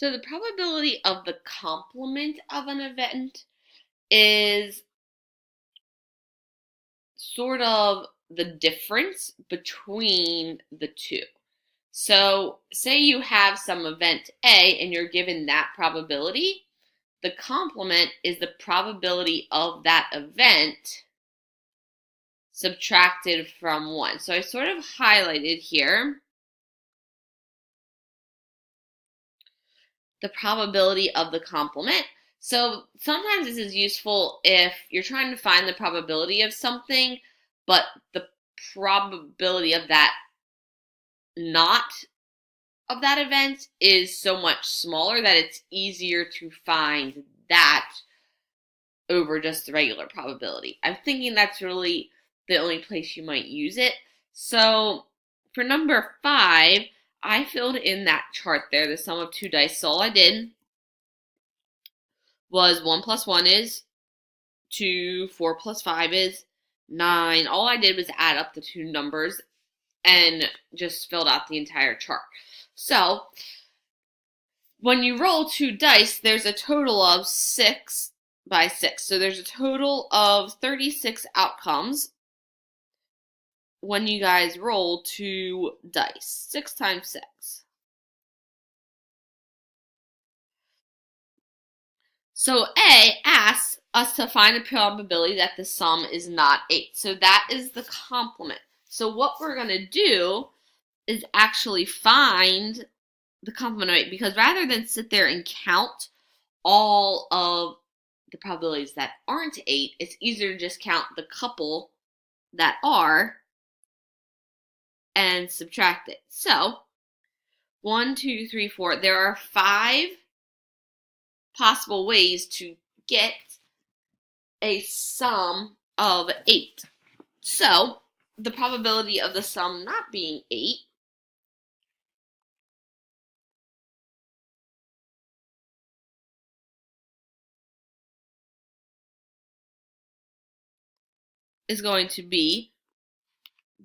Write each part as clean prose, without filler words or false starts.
So the probability of the complement of an event is sort of the difference between the two. So say you have some event A and you're given that probability. The complement is the probability of that event subtracted from 1. So I sort of highlighted here the probability of the complement. So sometimes this is useful if you're trying to find the probability of something, but the probability of that not of that event is so much smaller that it's easier to find that over just the regular probability. I'm thinking that's really the only place you might use it. So for number 5, I filled in that chart there, the sum of 2 dice. So all I did was 1 plus 1 is 2, 4 plus 5 is 9. All I did was add up the two numbers and just filled out the entire chart. So when you roll 2 dice, there's a total of 6 by 6. So there's a total of 36 outcomes when you guys roll 2 dice. 6 times 6. So A asks us to find the probability that the sum is not 8. So that is the complement. So what we're going to do is actually find the complement of 8, because rather than sit there and count all of the probabilities that aren't 8, it's easier to just count the couple that are and subtract it. So 1, 2, 3, 4. There are 5 possible ways to get a sum of 8. So the probability of the sum not being 8 is going to be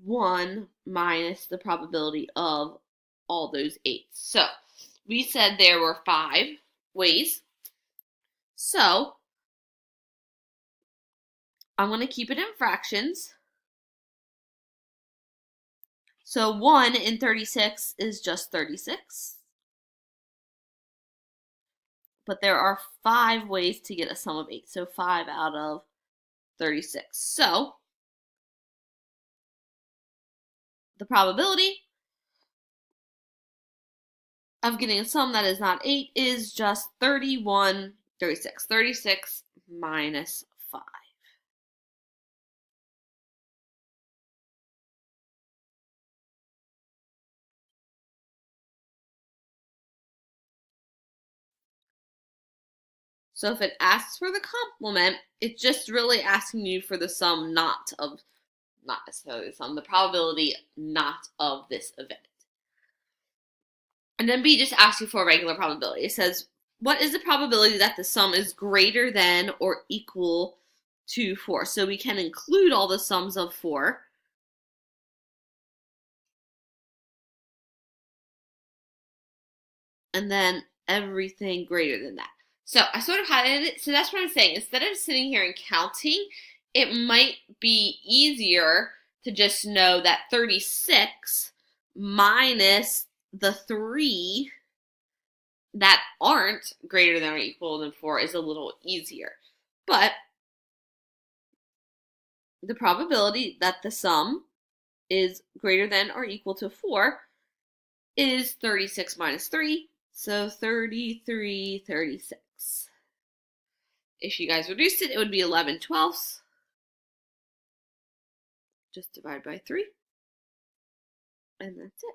1 minus the probability of all those 8s. So we said there were 5 ways. So I'm going to keep it in fractions. So 1 in 36 is just 36. But there are 5 ways to get a sum of 8. So 5 out of 36. So the probability of getting a sum that is not 8 is just 36. 36 minus 5. So if it asks for the complement, it's just really asking you for the sum not necessarily the sum, the probability not of this event. And then B just asks you for a regular probability. It says, what is the probability that the sum is greater than or equal to 4? So we can include all the sums of 4. And then everything greater than that. So I sort of highlighted it. So that's what I'm saying. Instead of sitting here and counting, it might be easier to just know that 36 minus the 3 that aren't greater than or equal than 4 is a little easier. But the probability that the sum is greater than or equal to 4 is 36 minus 3. So 33 36. If you guys reduced it, it would be 11/12. Just divide by 3. And that's it.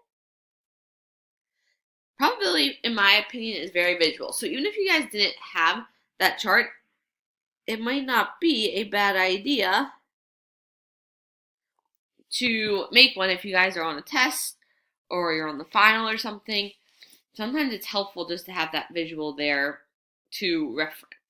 Probability, in my opinion, is very visual. So even if you guys didn't have that chart, it might not be a bad idea to make one if you guys are on a test or you're on the final or something. Sometimes it's helpful just to have that visual there to reference.